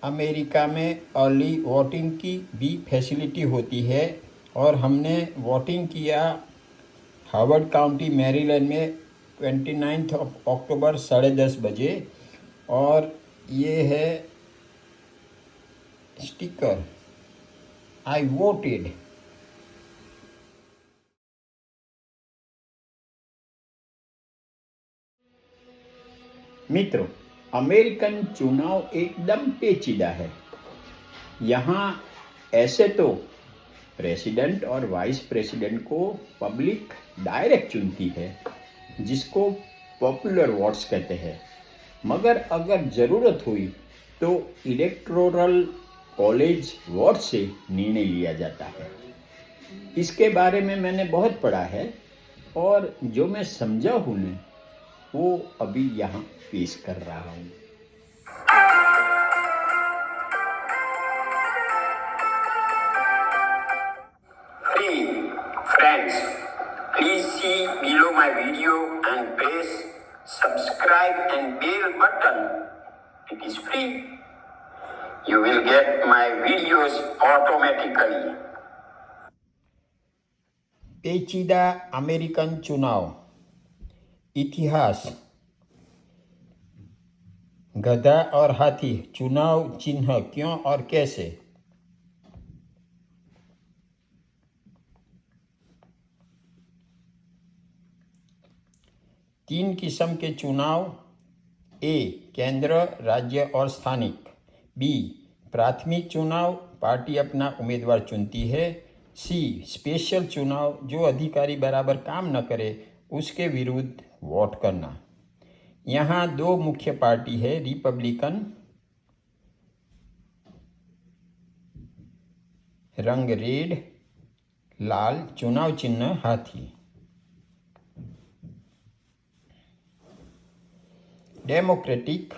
America में early voting की भी फैसिलिटी होती है और हमने वोटिंग किया हार्वर्ड काउंटी मैरीलैंड में 29 अक्टूबर 10:30 बजे। और ये है स्टिकर, आई वोटेड। मित्रों, अमेरिकन चुनाव एकदम पेचीदा है। यहाँ ऐसे तो प्रेसिडेंट और वाइस प्रेसिडेंट को पब्लिक डायरेक्ट चुनती है, जिसको पॉपुलर वोट्स कहते हैं। मगर अगर ज़रूरत हुई तो इलेक्टोरल कॉलेज वोट से निर्णय लिया जाता है। इसके बारे में मैंने बहुत पढ़ा है और जो मैं समझा हूँ ने वो अभी यहाँ पेश कर रहा हूँ। Friends, please see below my video and press subscribe and bell button. It is free. You will get my videos automatically. पेचीदा अमेरिकन चुनाव इतिहास। गधा और हाथी चुनाव चिन्ह क्यों और कैसे? तीन किस्म के चुनाव: ए केंद्र, राज्य और स्थानिक। बी प्राथमिक चुनाव, पार्टी अपना उम्मीदवार चुनती है। सी स्पेशल चुनाव, जो अधिकारी बराबर काम न करे उसके विरुद्ध वोट करना। यहाँ दो मुख्य पार्टी है, रिपब्लिकन, रंग रेड, लाल, चुनाव चिन्ह हाथी। डेमोक्रेटिक,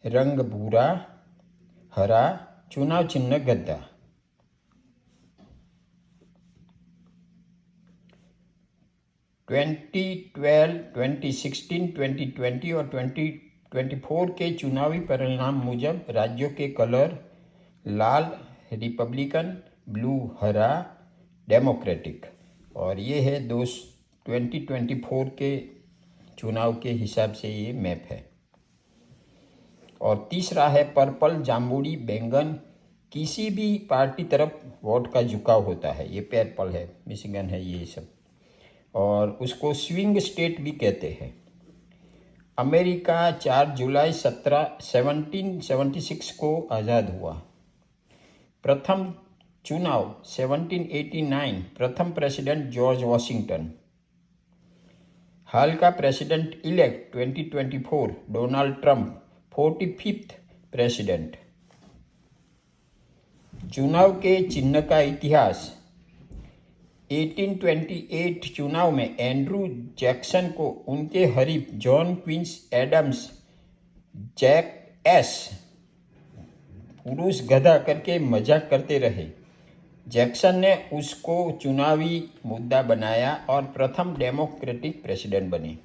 रंग भूरा, हरा, चुनाव चिन्ह गद्दा। (2012, 2016, 2020 और 2024 के चुनावी परिणाम मुजब राज्यों के कलर: लाल रिपब्लिकन, ब्लू हरा डेमोक्रेटिक। और ये है 2024 के चुनाव के हिसाब से ये मैप है। और तीसरा है पर्पल, जामुनी, बैंगन, किसी भी पार्टी तरफ वोट का झुकाव होता है। ये पर्पल है, मिशिगन है, ये सब। और उसको स्विंग स्टेट भी कहते हैं। अमेरिका 4 जुलाई 1776 को आज़ाद हुआ। प्रथम चुनाव 1789, प्रथम प्रेसिडेंट जॉर्ज वॉशिंगटन। हाल का president elect 2024 Donald Trump, 45th president. चुनाव के चिन्ह का इतिहास: 1828 चुनाव में एंड्रू जैक्सन को उनके हरीफ John Quincy Adams jackass पुरुष गधा करके मजाक करते रहे। जैक्सन ने उसको चुनावी मुद्दा बनाया और प्रथम डेमोक्रेटिक प्रेसिडेंट बने।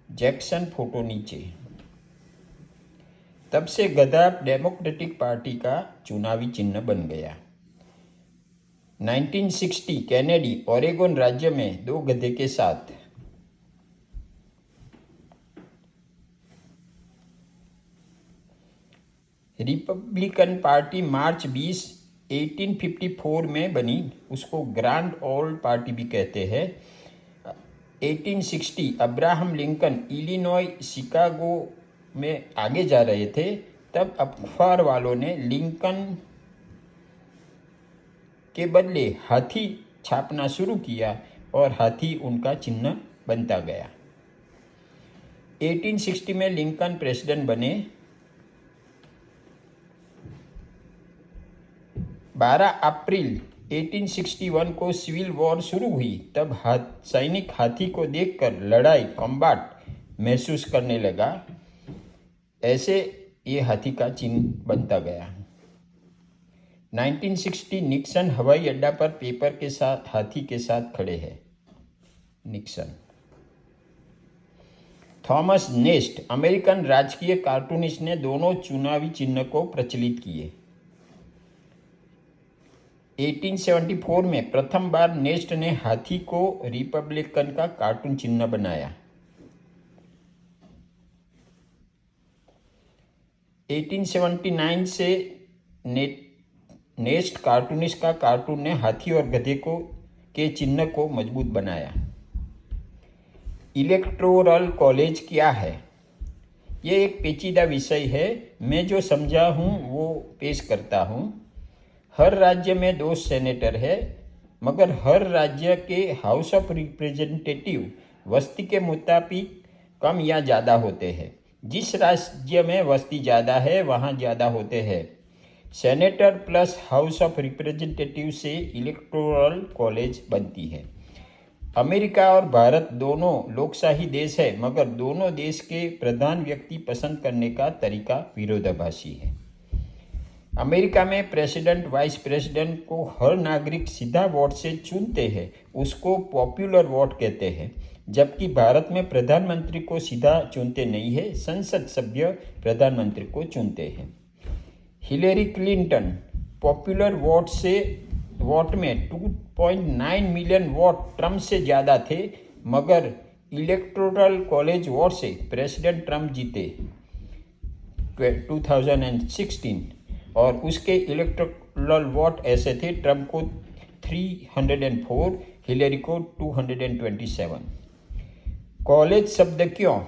जैक्सन फोटो नीचे। तब से गधा डेमोक्रेटिक पार्टी का चुनावी चिन्ह बन गया। 1960 कैनेडी ओरेगोन राज्य में 2 गधे के साथ। रिपब्लिकन पार्टी मार्च 20, 1854 में बनी, उसको ग्रैंड ओल्ड पार्टी भी कहते हैं। 1860 अब्राहम लिंकन इलिनॉय शिकागो में आगे जा रहे थे, तब अखबार वालों ने लिंकन के बदले हाथी छापना शुरू किया और हाथी उनका चिन्ह बनता गया। 1860 में लिंकन प्रेसिडेंट बने। 12 अप्रैल 1861 को सिविल वॉर शुरू हुई। तब सैनिक हाथी को देखकर लड़ाई कॉम्बैट महसूस करने लगा। ऐसे ये हाथी का चिन्ह बनता गया। 1960 निक्सन हवाई अड्डा पर पेपर के साथ हाथी के साथ खड़े हैं। निक्सन। थॉमस नेस्ट अमेरिकन राजकीय कार्टूनिस्ट ने दोनों चुनावी चिन्ह को प्रचलित किए। 1874 में प्रथम बार नेस्ट ने हाथी को रिपब्लिकन का कार्टून चिन्ह बनाया। 1879 से नेस्ट कार्टूनिस्ट का कार्टून ने हाथी और गधे के चिन्ह को मजबूत बनाया। इलेक्टोरल कॉलेज क्या है? ये एक पेचीदा विषय है। मैं जो समझा हूँ वो पेश करता हूँ। हर राज्य में 2 सेनेटर है, मगर हर राज्य के हाउस ऑफ रिप्रेजेंटेटिव वस्ती के मुताबिक कम या ज़्यादा होते हैं। जिस राज्य में वस्ती ज़्यादा है वहाँ ज़्यादा होते हैं। Senator plus house of representative से इलेक्टोरल कॉलेज बनती है। अमेरिका और भारत दोनों लोकशाही देश है, मगर दोनों देश के प्रधान व्यक्ति पसंद करने का तरीका विरोधाभासी है। अमेरिका में प्रेसिडेंट वाइस प्रेसिडेंट को हर नागरिक सीधा वोट से चुनते हैं, उसको पॉपुलर वोट कहते हैं, जबकि भारत में प्रधानमंत्री को सीधा चुनते नहीं है, संसद सभ्य प्रधानमंत्री को चुनते हैं। हिलेरी क्लिंटन पॉपुलर वोट में 2.9 मिलियन वोट ट्रम्प से ज़्यादा थे, मगर इलेक्टोरल कॉलेज वोट से प्रेसिडेंट ट्रम्प जीते 2016 और उसके इलेक्टोरल वोट ऐसे थे, ट्रम्प को 304, हिलेरी को 227। कॉलेज शब्द क्यों?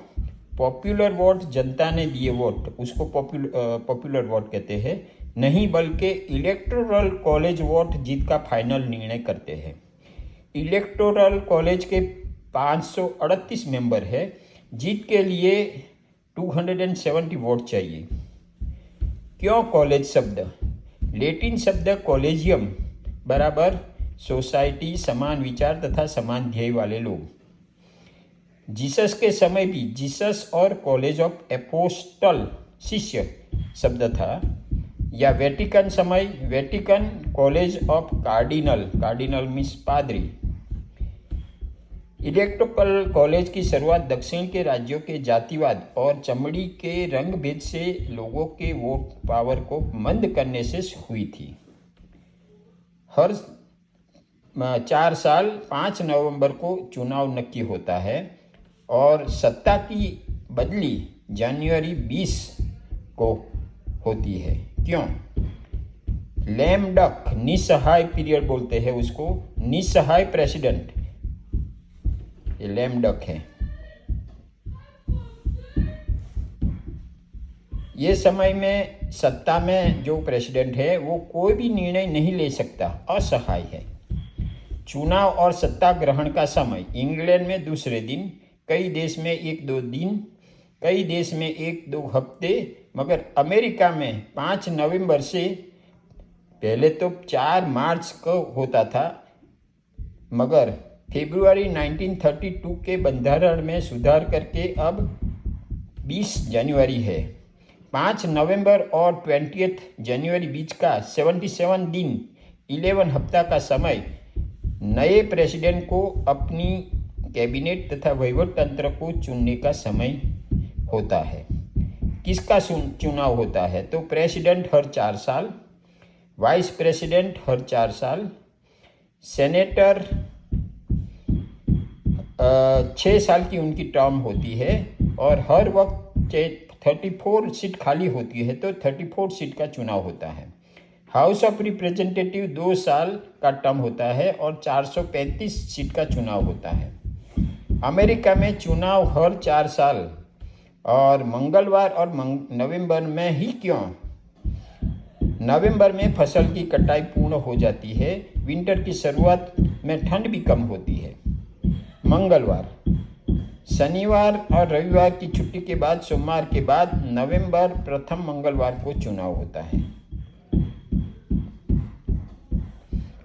पॉपुलर वोट जनता ने दिए वोट, उसको पॉपुलर वोट कहते हैं, नहीं बल्कि इलेक्टोरल कॉलेज वोट जीत का फाइनल निर्णय करते हैं। इलेक्टोरल कॉलेज के 538 मेंबर है, जीत के लिए 270 वोट चाहिए। क्यों कॉलेज शब्द? लैटिन शब्द कॉलेजियम बराबर सोसाइटी, समान विचार तथा समान ध्येय वाले लोग। जीसस के समय भी जीसस और कॉलेज ऑफ एपोस्टल शिष्य शब्द था, या वेटिकन समय Vatican college of cardinal means पादरी। इलेक्टोरल कॉलेज की शुरुआत दक्षिण के राज्यों के जातिवाद और चमड़ी के रंग भेद से लोगों के वोट पावर को मंद करने से हुई थी। हर 4 साल 5 नवंबर को चुनाव नक्की होता है और सत्ता की बदली जनवरी 20 को होती है। क्यों? लैम डक निसहाय पीरियड बोलते हैं उसको, निसहाय प्रेसिडेंट, ये लैम डक है। ये समय में सत्ता में जो प्रेसिडेंट है वो कोई भी निर्णय नहीं ले सकता, असहाय है। चुनाव और सत्ता ग्रहण का समय इंग्लैंड में दूसरे दिन, कई देश में 1-2 दिन, कई देश में 1-2 हफ्ते, मगर अमेरिका में 5 नवंबर से पहले तो 4 मार्च को होता था, मगर फरवरी 1932 के बंधारण में सुधार करके अब 20 जनवरी है। 5 नवंबर और 20 जनवरी बीच का 77 दिन 11 हफ्ता का समय नए प्रेसिडेंट को अपनी कैबिनेट तथा वहीवट तंत्र को चुनने का समय होता है। किसका चुनाव होता है? तो प्रेसिडेंट हर 4 साल, वाइस प्रेसिडेंट हर 4 साल, सेनेटर 6 साल की उनकी टर्म होती है और हर वक्त 34 सीट खाली होती है तो 34 सीट का चुनाव होता है। हाउस ऑफ रिप्रेजेंटेटिव 2 साल का टर्म होता है और 435 सीट का चुनाव होता है। अमेरिका में चुनाव हर 4 साल और मंगलवार और नवंबर में ही। क्यों? नवंबर में फसल की कटाई पूर्ण हो जाती है, विंटर की शुरुआत में ठंड भी कम होती है। मंगलवार, शनिवार और रविवार की छुट्टी के बाद सोमवार के बाद नवंबर प्रथम मंगलवार को चुनाव होता है।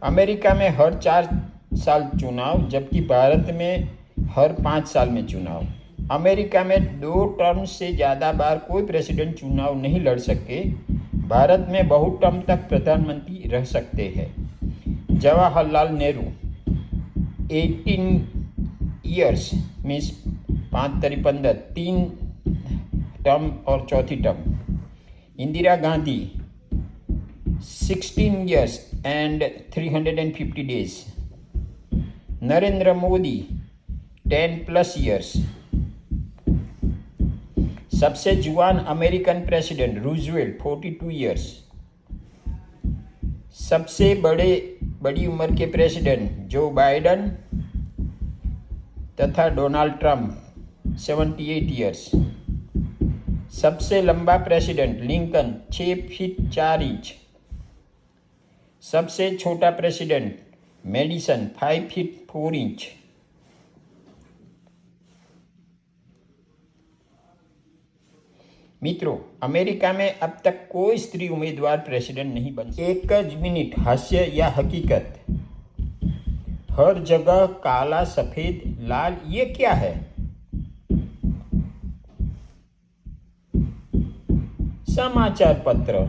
अमेरिका में हर 4 साल चुनाव, जबकि भारत में हर 5 साल में चुनाव। अमेरिका में 2 टर्म से ज़्यादा बार कोई प्रेसिडेंट चुनाव नहीं लड़ सके। भारत में बहुत टर्म तक प्रधानमंत्री रह सकते हैं। जवाहरलाल नेहरू 18 ईयर्स मीन्स 5 तरी 15, 3 टर्म और चौथी term. Indira Gandhi 16 years and 350 days। Narendra Modi 10+ years। सबसे जुआन अमेरिकन प्रेसिडेंट रूजवेल्ट 42 years। सबसे बड़ी उम्र के प्रेसिडेंट जो बाइडन तथा डोनाल्ड ट्रंप 78 years। सबसे लंबा प्रेसिडेंट लिंकन 6 फीट 4 इंच। सबसे छोटा प्रेसिडेंट मेडिसन 5 फीट 4 इंच। मित्रों, अमेरिका में अब तक कोई स्त्री उम्मीदवार प्रेसिडेंट नहीं बन सकी। एक मिनट, हास्य या हकीकत? हर जगह काला, सफेद, लाल, ये क्या है? समाचार पत्र।